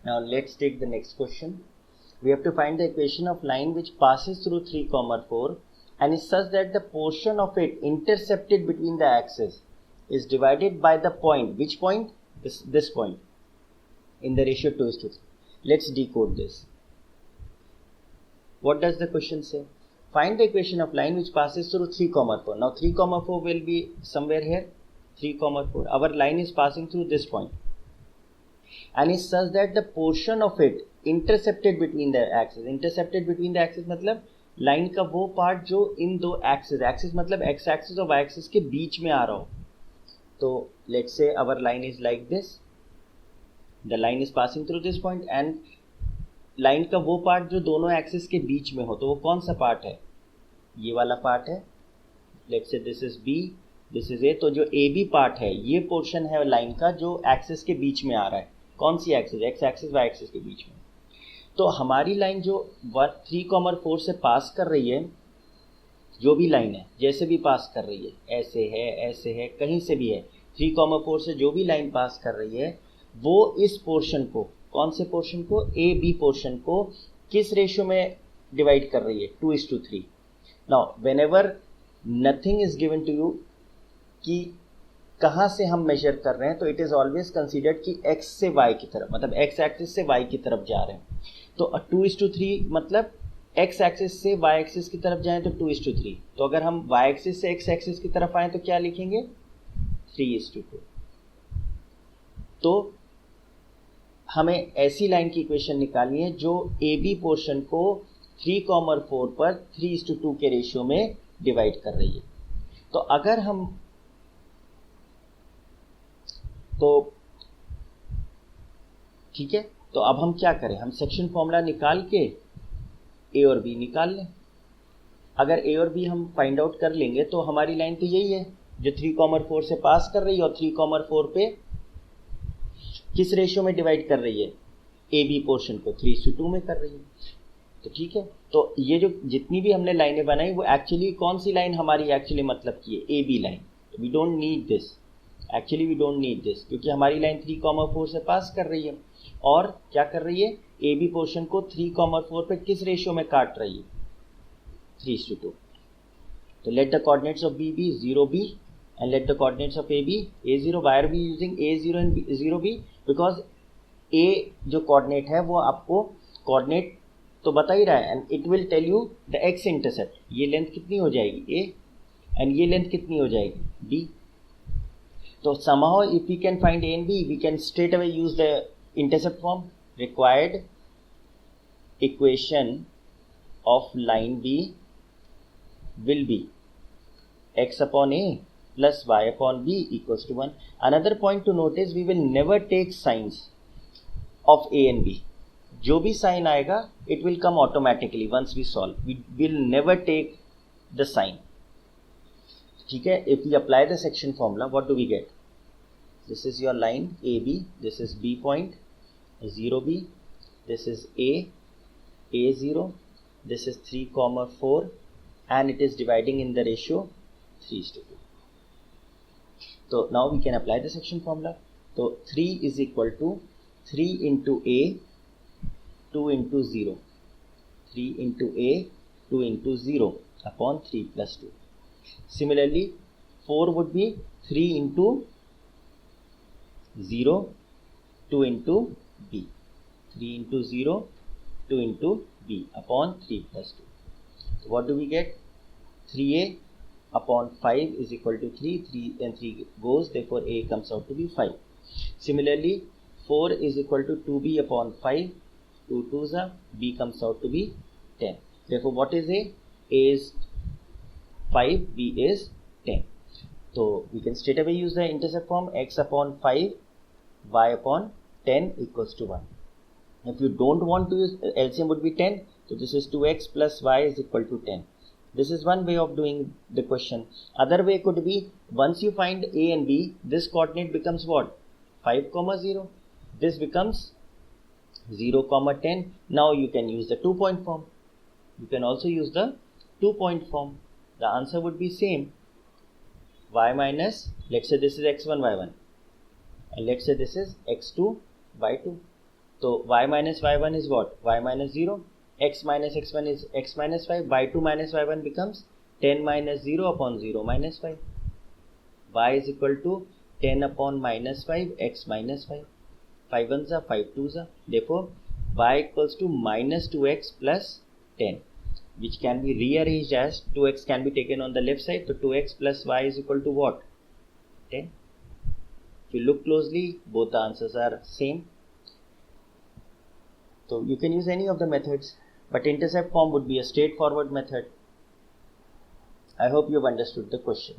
Now let's take the next question. We have to find the equation of line which passes through 3, 4 and is such that the portion of it intercepted between the axes is divided by the point. Which point? This point in the ratio 2:3. Let's decode this. What does the question say? Find the equation of line which passes through 3, 4. Now 3, 4 will be somewhere here. 3, 4. Our line is passing through this point and is such that the portion of it intercepted between the axes. Intercepted between the axes मतलब line का वो part जो इन दो axis मतलब X axis और Y axis के बीच में आ रहा हो. तो let's say our line is like this. The line is passing through this point and line का वो पार्ट जो दोनों एक्सिस के बीच में हो, तो वो कौन सा पार्ट है? ये वाला पार्ट है. Let's say this is B, this is A. तो जो ए बी पार्ट है ये पोर्शन है लाइन का जो एक्सिस के बीच में आ रहा है. कौन सी axis? X axis Y axis के बीच में. तो हमारी लाइन जो 3, 4 से पास कर रही है, जो भी लाइन है जैसे भी पास कर रही है, ऐसे है कहीं से भी है, 3, 4 से जो भी लाइन पास कर रही है वो इस पोर्शन को, कौन से पोर्शन को? ए बी पोर्शन को किस रेशियो में डिवाइड कर रही है? 2:3. Now whenever nothing is given to you कि कहाँ से हम मेजर कर रहे हैं, तो इट इज ऑलवेज कंसीडर्ड कि एक्स से वाई की तरफ, मतलब एक्स एक्सिस से वाई की तरफ जा रहे हैं. तो 2:3 मतलब एक्स एक्सिस से वाई एक्सिस की तरफ जाएं तो 2:3. तो अगर हम वाई एक्सिस से एक्स एक्सिस की तरफ आए तो क्या लिखेंगे? 3:2. तो हमें ऐसी लाइन की इक्वेशन निकालनी है जो ए बी पोर्शन को 3, 4 पर 3:2 के रेशियो में डिवाइड कर रही है. तो अगर हम ठीक है, तो अब हम क्या करें? हम सेक्शन फॉर्मूला निकाल के ए और बी निकाल लें. अगर ए और बी हम फाइंड आउट कर लेंगे तो हमारी लाइन तो यही है जो 3, 4 से पास कर रही है और 3, 4 पे किस रेशियो में डिवाइड कर रही है? ए बी पोर्शन को 3:2 में कर रही है. तो ठीक है, तो ये जो जितनी भी हमने लाइनें बनाई वो एक्चुअली कौन सी लाइन हमारी एक्चुअली मतलब की है? A B line. We don't need this, actually we don't need this, क्योंकि हमारी लाइन 3, 4 से पास कर रही है और क्या कर रही है? ए बी पोर्शन को 3, 4 पे किस रेशियो में काट रही है? 3:2. तो let the coordinates of B be 0b and let the coordinates of AB A0. Why are we using A0 and 0b? Because A जो coordinate है वो आपको coordinate तो बता ही रहा है and it will tell you the x intercept. ये length कितनी हो जाएगी? A and ये लेंथ कितनी हो जाएगी? B. तो somehow if we can find A and B, we can straight away use the intercept form. Required equation of line B will be x upon A plus y upon b equals to 1. Another point to note is we will never take signs of a and b. जो भी sign आएगा it will come automatically once we solve. We will never take the sign. ठीक है, if we apply the section formula, what do we get? This is your line AB, this is B point, 0B, this is A0, this is 3, 4 and it is dividing in the ratio 3:2. So now we can apply the section formula. So 3 is equal to 3 into A, 2 into 0. 3 into A, 2 into 0 upon 3 plus 2. Similarly, 4 would be 3 into 0, 2 into B. 3 into 0, 2 into B upon 3 plus 2. So what do we get? 3A upon 5 is equal to 3, 3 and 3 goes, therefore A comes out to be 5. Similarly, 4 is equal to 2B upon 5, 2 2s are, B comes out to be 10. Therefore, what is A? A is 5, B is 10. So, we can straight away use the intercept form x upon 5, y upon 10 equals to 1. If you don't want to use LCM would be 10, so this is 2x plus y is equal to 10. This is one way of doing the question. Other way could be, once you find A and B, this coordinate becomes what? 5, 0. This becomes 0, 10. Now you can use the 2-point form. You can also use the 2-point form. The answer would be same. Y minus, let's say this is x1, y1. And let's say this is x2, y2. So y minus y1 is what? Y minus 0. X minus x1 is x minus 5. y2 minus y1 becomes 10 minus 0 upon 0 minus 5. Y is equal to 10 upon minus 5 x minus 5. 5 ones are 5 twos are. Therefore, y equals to minus 2x plus 10, which can be rearranged as 2x can be taken on the left side. So 2x plus y is equal to what? 10. If you look closely, both the answers are same. So you can use any of the methods, but intercept form would be a straightforward method. I hope you have understood the question.